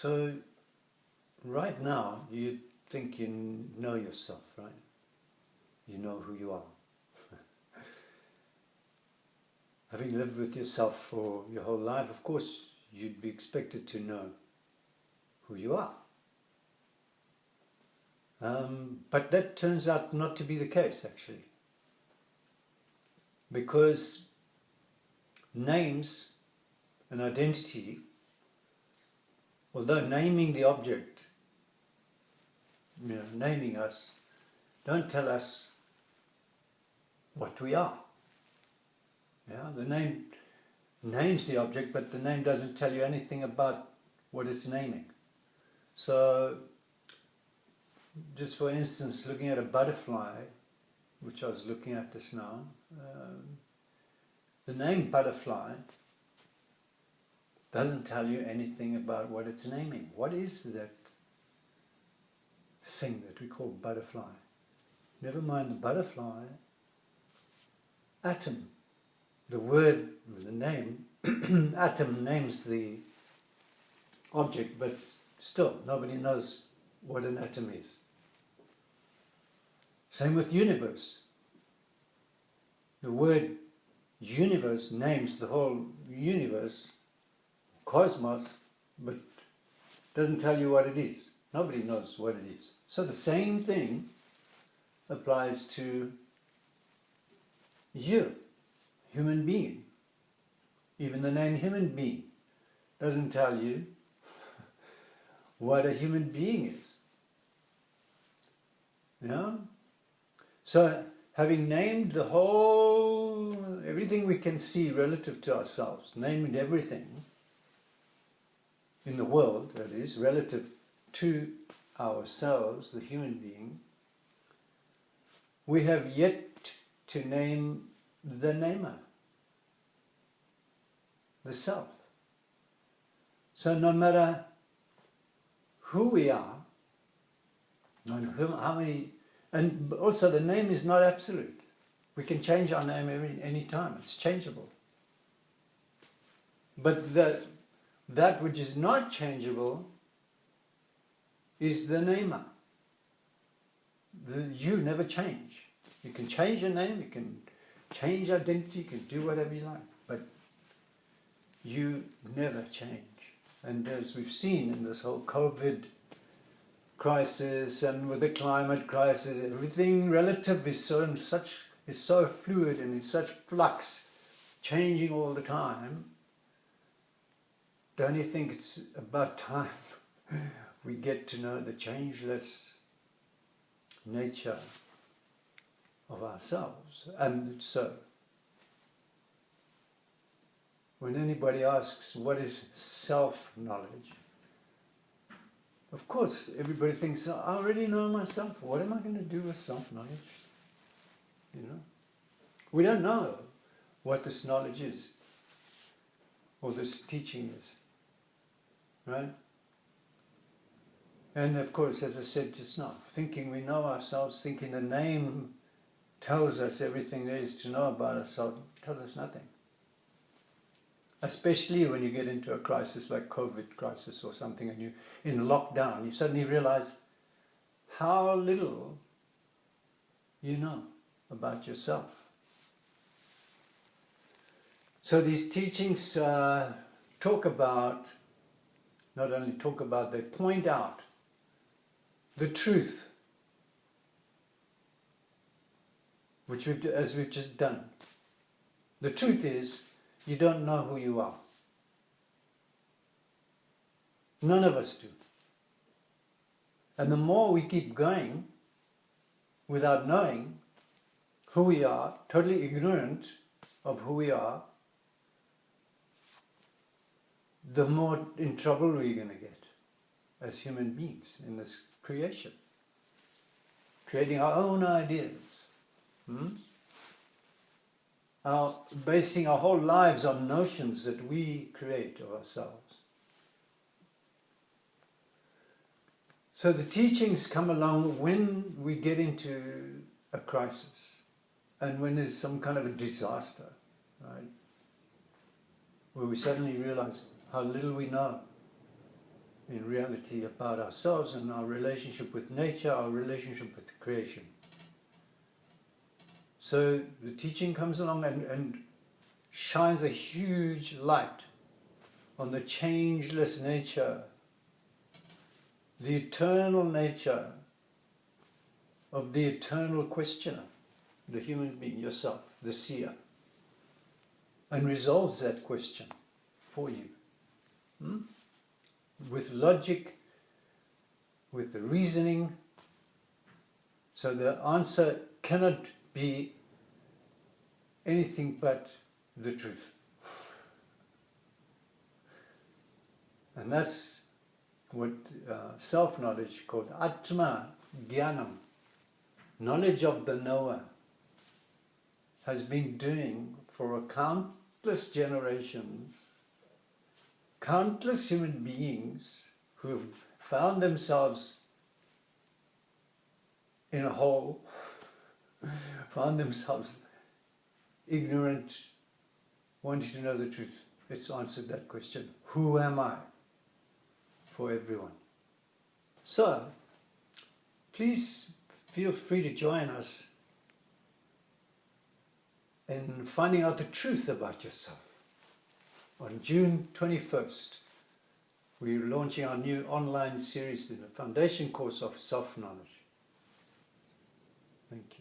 So, right now, you think you know yourself, right? You know who you are. Having lived with yourself for your whole life, of course, you'd be expected to know who you are. But that turns out not to be the case, actually. Because names and identity, although naming the object, naming us, don't tell us what we are. Yeah, the name names the object, but the name doesn't tell you anything about what it's naming. So, just for instance, looking at a butterfly, which I was looking at this now, the name butterfly doesn't tell you anything about what it's naming. What is that thing that we call butterfly? Never mind the butterfly, atom. The word, the name, atom names the object, but still nobody knows what an atom is. Same with universe. The word universe names the whole universe, cosmos, but doesn't tell you what it is. Nobody knows what it is. So the same thing applies to you, human being. Even the name human being doesn't tell you what a human being is. Yeah? So having named the whole, everything we can see relative to ourselves, named everything in the world, that is, relative to ourselves, the human being, we have yet to name the namer, the self. So no matter who we are, and how many, and also the name is not absolute. We can change our name any time. It's changeable. But that which is not changeable is the namer. You never change. You can change your name, you can change identity, you can do whatever you like, but you never change. And as we've seen in this whole COVID crisis and with the climate crisis, everything relative is so fluid and in such flux, changing all the time. Don't you think it's about time we get to know the changeless nature of ourselves? And so, when anybody asks what is self-knowledge, of course everybody thinks, I already know myself. What am I going to do with self-knowledge? We don't know what this knowledge is, or this teaching is, right? And of course, as I said just now, thinking we know ourselves, thinking the name tells us everything there is to know about ourselves, tells us nothing. Especially when you get into a crisis like COVID crisis or something, and you're in lockdown, you suddenly realize how little you know about yourself. So these teachings not only talk about, they point out the truth, as we've just done. The truth is, you don't know who you are. None of us do. And the more we keep going without knowing who we are, totally ignorant of who we are, the more in trouble we're going to get as human beings in this creation. Creating our own ideas. Basing our whole lives on notions that we create of ourselves. So the teachings come along when we get into a crisis and when there's some kind of a disaster, right? Where we suddenly realize how little we know in reality about ourselves and our relationship with nature, our relationship with creation. So the teaching comes along and shines a huge light on the changeless nature, the eternal nature of the eternal questioner, the human being, yourself, the seer, and resolves that question for you. With logic, with the reasoning, so the answer cannot be anything but the truth. And that's what self-knowledge called Atma Jnanam, knowledge of the knower, has been doing for countless generations. Countless human beings who have found themselves in a hole, found themselves ignorant, wanting to know the truth. It's answered that question. Who am I? For everyone. So, please feel free to join us in finding out the truth about yourself. On June 21st, we're launching our new online series in the foundation course of self-knowledge. Thank you.